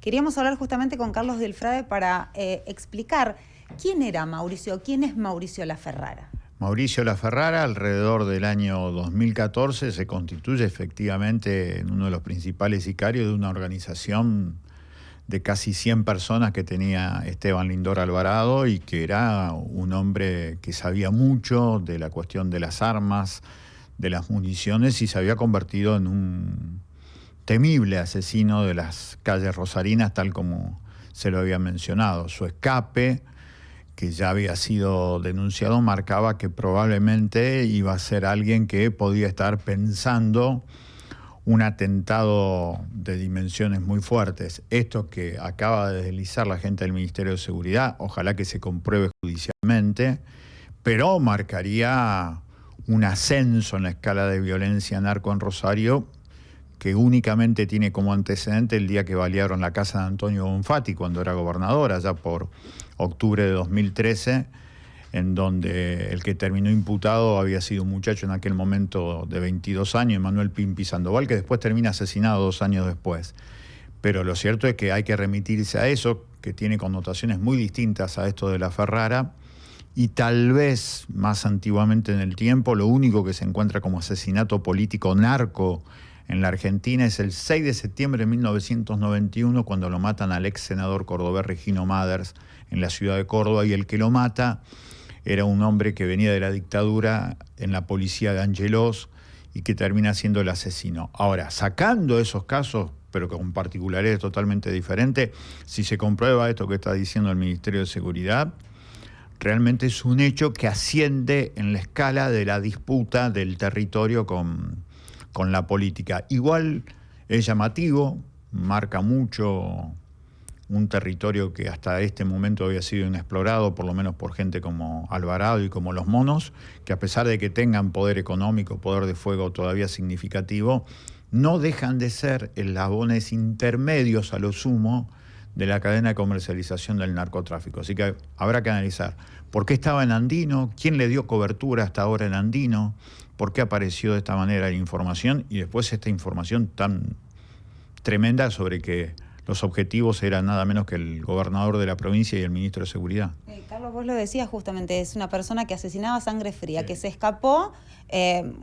Queríamos hablar justamente con Carlos Del Frade para explicar quién era Mauricio, quién es Mauricio Laferrara. Mauricio Laferrara, alrededor del año 2014, se constituye efectivamente en uno de los principales sicarios de una organización de casi 100 personas que tenía Esteban Lindor Alvarado, y que era un hombre que sabía mucho de la cuestión de las armas, de las municiones, y se había convertido en un temible asesino de las calles rosarinas, tal como se lo había mencionado. Su escape, que ya había sido denunciado, marcaba que probablemente iba a ser alguien que podía estar pensando un atentado de dimensiones muy fuertes. Esto que acaba de deslizar la gente del Ministerio de Seguridad, ojalá que se compruebe judicialmente, pero marcaría un ascenso en la escala de violencia narco en Rosario, que únicamente tiene como antecedente el día que balearon la casa de Antonio Bonfatti cuando era gobernador, allá por octubre de 2013, en donde el que terminó imputado había sido un muchacho en aquel momento de 22 años, Manuel Pimpi Sandoval, que después termina asesinado 2 años después. Pero lo cierto es que hay que remitirse a eso, que tiene connotaciones muy distintas a esto de Laferrara, y tal vez más antiguamente en el tiempo, lo único que se encuentra como asesinato político narco en la Argentina es el 6 de septiembre de 1991, cuando lo matan al ex senador cordobés Regino Maders en la ciudad de Córdoba, y el que lo mata era un hombre que venía de la dictadura en la policía de Angelos y que termina siendo el asesino. Ahora, sacando esos casos, pero con particularidades totalmente diferentes, si se comprueba esto que está diciendo el Ministerio de Seguridad, realmente es un hecho que asciende en la escala de la disputa del territorio con la política. Igual es llamativo, marca mucho un territorio que hasta este momento había sido inexplorado, por lo menos por gente como Alvarado y como los Monos, que a pesar de que tengan poder económico, poder de fuego todavía significativo, no dejan de ser eslabones intermedios a lo sumo de la cadena de comercialización del narcotráfico. Así que habrá que analizar por qué estaba en Andino, quién le dio cobertura hasta ahora en Andino, por qué apareció de esta manera la información, y después esta información tan tremenda sobre que los objetivos eran nada menos que el gobernador de la provincia y el ministro de Seguridad. Carlos, vos lo decías justamente, es una persona que asesinaba a sangre fría, que se escapó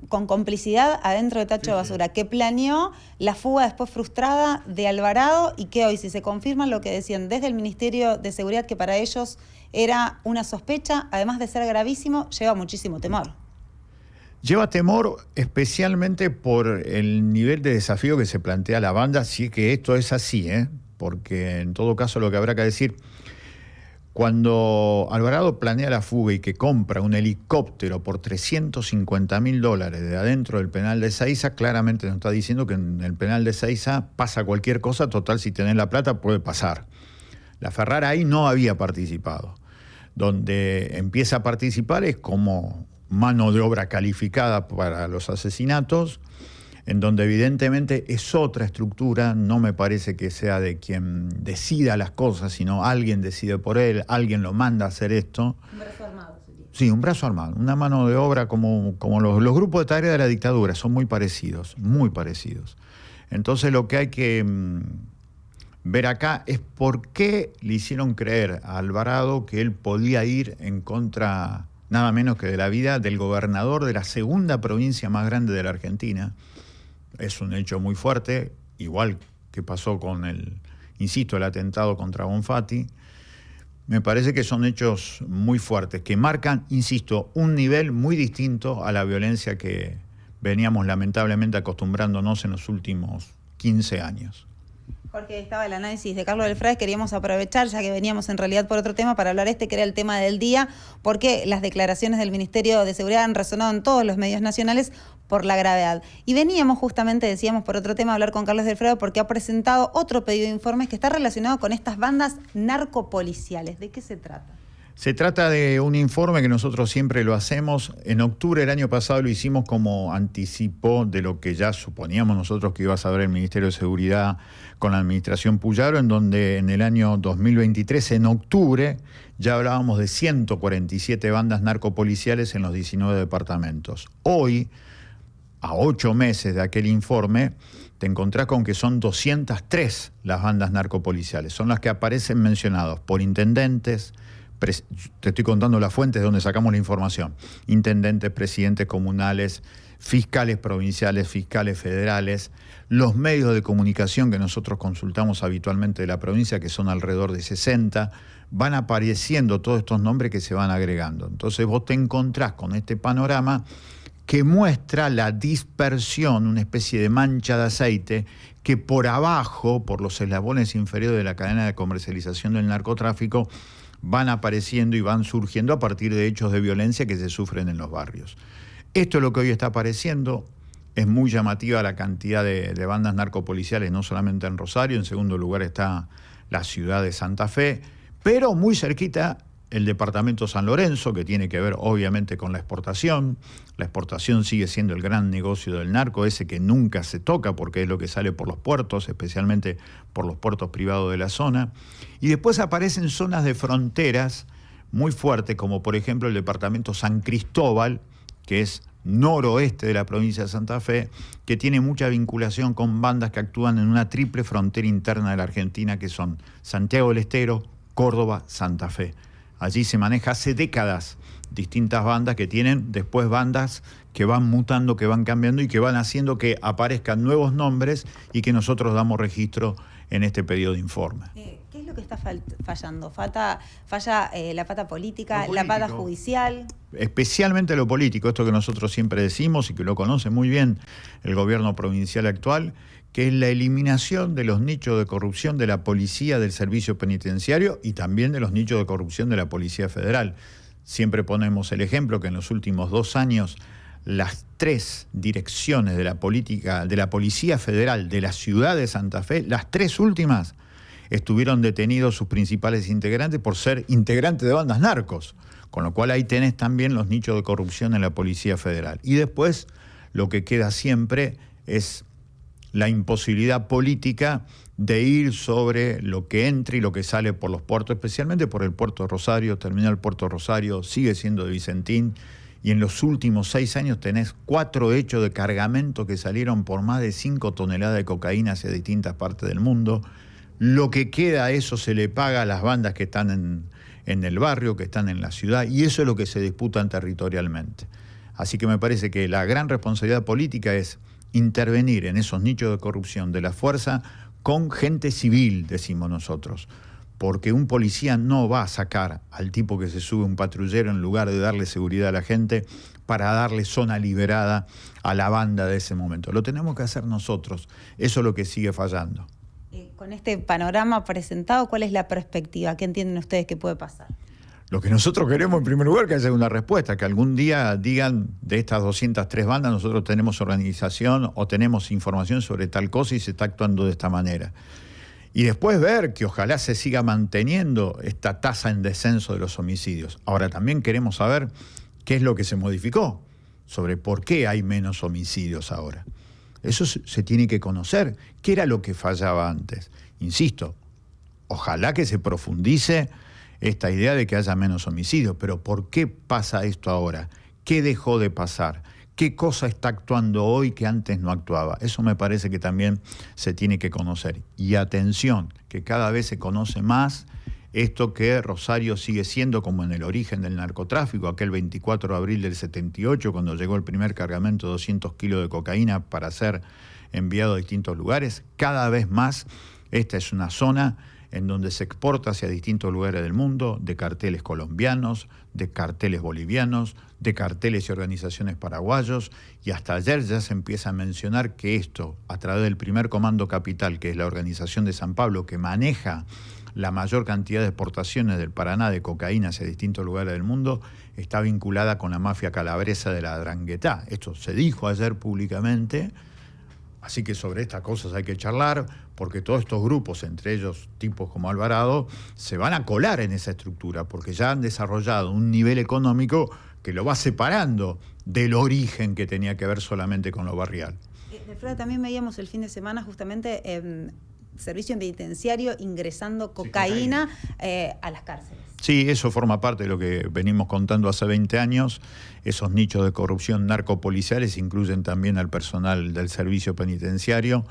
con complicidad adentro de tacho de basura, que planeó la fuga después frustrada de Alvarado, y que hoy, si se confirma lo que decían desde el Ministerio de Seguridad, que para ellos era una sospecha, además de ser gravísimo, lleva muchísimo temor. Lleva temor especialmente por el nivel de desafío que se plantea la banda, si es que esto es así, porque en todo caso lo que habrá que decir, cuando Alvarado planea la fuga y que compra un helicóptero por $350.000 de adentro del penal de Ezeiza, claramente nos está diciendo que en el penal de Ezeiza pasa cualquier cosa, total, si tenés la plata puede pasar. Laferrara ahí no había participado. Donde empieza a participar es como mano de obra calificada para los asesinatos, en donde evidentemente es otra estructura, no me parece que sea de quien decida las cosas, sino alguien decide por él, alguien lo manda a hacer esto. Un brazo armado sería. Sí, un brazo armado, una mano de obra como los grupos de tarea de la dictadura, son muy parecidos, muy parecidos. Entonces lo que hay que ver acá es por qué le hicieron creer a Alvarado que él podía ir en contra nada menos que de la vida del gobernador de la segunda provincia más grande de la Argentina. Es un hecho muy fuerte, igual que pasó con el atentado contra Bonfatti. Me parece que son hechos muy fuertes, que marcan, insisto, un nivel muy distinto a la violencia que veníamos lamentablemente acostumbrándonos en los últimos 15 años. Jorge, estaba el análisis de Carlos Del Frade, queríamos aprovechar, ya que veníamos en realidad por otro tema, para hablar que era el tema del día, porque las declaraciones del Ministerio de Seguridad han resonado en todos los medios nacionales por la gravedad. Y veníamos justamente, decíamos, por otro tema, a hablar con Carlos Del Frade, porque ha presentado otro pedido de informes que está relacionado con estas bandas narcopoliciales. ¿De qué se trata? Se trata de un informe que nosotros siempre lo hacemos. En octubre del año pasado lo hicimos como anticipo de lo que ya suponíamos nosotros que iba a saber el Ministerio de Seguridad con la administración Puyaro, en donde en el año 2023, en octubre, ya hablábamos de 147 bandas narcopoliciales en los 19 departamentos. Hoy, a 8 meses de aquel informe, te encontrás con que son 203 las bandas narcopoliciales. Son las que aparecen mencionadas por intendentes, te estoy contando las fuentes de donde sacamos la información, intendentes, presidentes comunales, fiscales provinciales, fiscales federales, los medios de comunicación que nosotros consultamos habitualmente de la provincia, que son alrededor de 60, van apareciendo todos estos nombres que se van agregando. Entonces vos te encontrás con este panorama que muestra la dispersión, una especie de mancha de aceite, que por abajo, por los eslabones inferiores de la cadena de comercialización del narcotráfico, van apareciendo y van surgiendo a partir de hechos de violencia que se sufren en los barrios. Esto es lo que hoy está apareciendo. Es muy llamativa la cantidad de bandas narcopoliciales, no solamente en Rosario, en segundo lugar está la ciudad de Santa Fe, pero muy cerquita el departamento San Lorenzo, que tiene que ver obviamente con la exportación. La exportación sigue siendo el gran negocio del narco, ese que nunca se toca porque es lo que sale por los puertos, especialmente por los puertos privados de la zona. Y después aparecen zonas de fronteras muy fuertes, como por ejemplo el departamento San Cristóbal, que es noroeste de la provincia de Santa Fe, que tiene mucha vinculación con bandas que actúan en una triple frontera interna de la Argentina, que son Santiago del Estero, Córdoba, Santa Fe. Allí se maneja hace décadas distintas bandas que tienen después bandas que van mutando, que van cambiando y que van haciendo que aparezcan nuevos nombres y que nosotros damos registro en este pedido de informe. ¿Qué es lo que está fallando? ¿Falla la pata política, la pata judicial? Especialmente lo político, esto que nosotros siempre decimos y que lo conoce muy bien el gobierno provincial actual, que es la eliminación de los nichos de corrupción de la policía, del servicio penitenciario y también de los nichos de corrupción de la Policía Federal. Siempre ponemos el ejemplo que en los últimos 2 años las 3 direcciones de la política de la Policía Federal de la ciudad de Santa Fe, las 3 últimas, estuvieron detenidos sus principales integrantes por ser integrantes de bandas narcos, con lo cual ahí tenés también los nichos de corrupción en la Policía Federal. Y después lo que queda siempre es la imposibilidad política de ir sobre lo que entra y lo que sale por los puertos, especialmente por el puerto de Rosario. Terminal Puerto Rosario sigue siendo de Vicentín, y en los últimos 6 años tenés 4 hechos de cargamento que salieron por más de 5 toneladas de cocaína hacia distintas partes del mundo. Lo que queda, eso se le paga a las bandas que están en el barrio, que están en la ciudad, y eso es lo que se disputan territorialmente. Así que me parece que la gran responsabilidad política es intervenir en esos nichos de corrupción de la fuerza con gente civil, decimos nosotros, porque un policía no va a sacar al tipo que se sube un patrullero en lugar de darle seguridad a la gente para darle zona liberada a la banda de ese momento. Lo tenemos que hacer nosotros, eso es lo que sigue fallando. Con este panorama presentado, ¿cuál es la perspectiva? ¿Qué entienden ustedes que puede pasar? Lo que nosotros queremos, en primer lugar, que haya una respuesta, que algún día digan de estas 203 bandas, nosotros tenemos organización o tenemos información sobre tal cosa y se está actuando de esta manera. Y después ver que ojalá se siga manteniendo esta tasa en descenso de los homicidios. Ahora también queremos saber qué es lo que se modificó, sobre por qué hay menos homicidios ahora. Eso se tiene que conocer. ¿Qué era lo que fallaba antes? Insisto, ojalá que se profundice esta idea de que haya menos homicidios, pero ¿por qué pasa esto ahora? ¿Qué dejó de pasar? ¿Qué cosa está actuando hoy que antes no actuaba? Eso me parece que también se tiene que conocer. Y atención, que cada vez se conoce más esto que Rosario sigue siendo como en el origen del narcotráfico, aquel 24 de abril del 78, cuando llegó el primer cargamento de 200 kilos de cocaína para ser enviado a distintos lugares. Cada vez más esta es una zona en donde se exporta hacia distintos lugares del mundo, de carteles colombianos, de carteles bolivianos, de carteles y organizaciones paraguayos, y hasta ayer ya se empieza a mencionar que esto, a través del primer Comando Capital, que es la organización de San Pablo, que maneja la mayor cantidad de exportaciones del Paraná de cocaína hacia distintos lugares del mundo, está vinculada con la mafia calabresa de la Dranguetá. Esto se dijo ayer públicamente. Así que sobre estas cosas hay que charlar, porque todos estos grupos, entre ellos tipos como Alvarado, se van a colar en esa estructura, porque ya han desarrollado un nivel económico que lo va separando del origen que tenía que ver solamente con lo barrial. Delfrade, también veíamos el fin de semana justamente servicio penitenciario ingresando cocaína a las cárceles. Sí, eso forma parte de lo que venimos contando hace 20 años. Esos nichos de corrupción narcopoliciales incluyen también al personal del servicio penitenciario.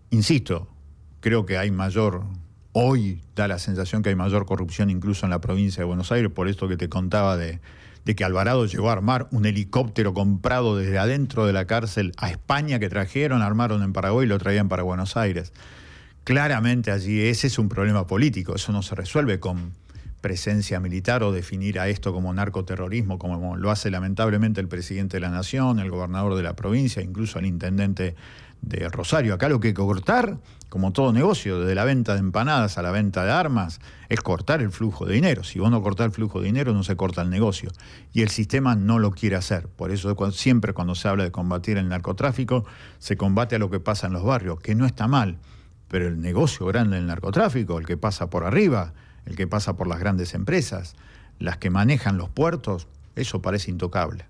Insisto, creo que hay hoy da la sensación que hay mayor corrupción incluso en la provincia de Buenos Aires, por esto que te contaba de que Alvarado llegó a armar un helicóptero comprado desde adentro de la cárcel a España, que trajeron, armaron en Paraguay y lo traían para Buenos Aires. Claramente allí ese es un problema político, eso no se resuelve con presencia militar o definir a esto como narcoterrorismo, como lo hace lamentablemente el presidente de la Nación, el gobernador de la provincia, incluso el intendente de Rosario. Acá lo que hay que cortar, como todo negocio, desde la venta de empanadas a la venta de armas, es cortar el flujo de dinero. Si vos no cortás el flujo de dinero, no se corta el negocio. Y el sistema no lo quiere hacer. Por eso siempre cuando se habla de combatir el narcotráfico, se combate a lo que pasa en los barrios, que no está mal. Pero el negocio grande del narcotráfico, el que pasa por arriba, el que pasa por las grandes empresas, las que manejan los puertos, eso parece intocable.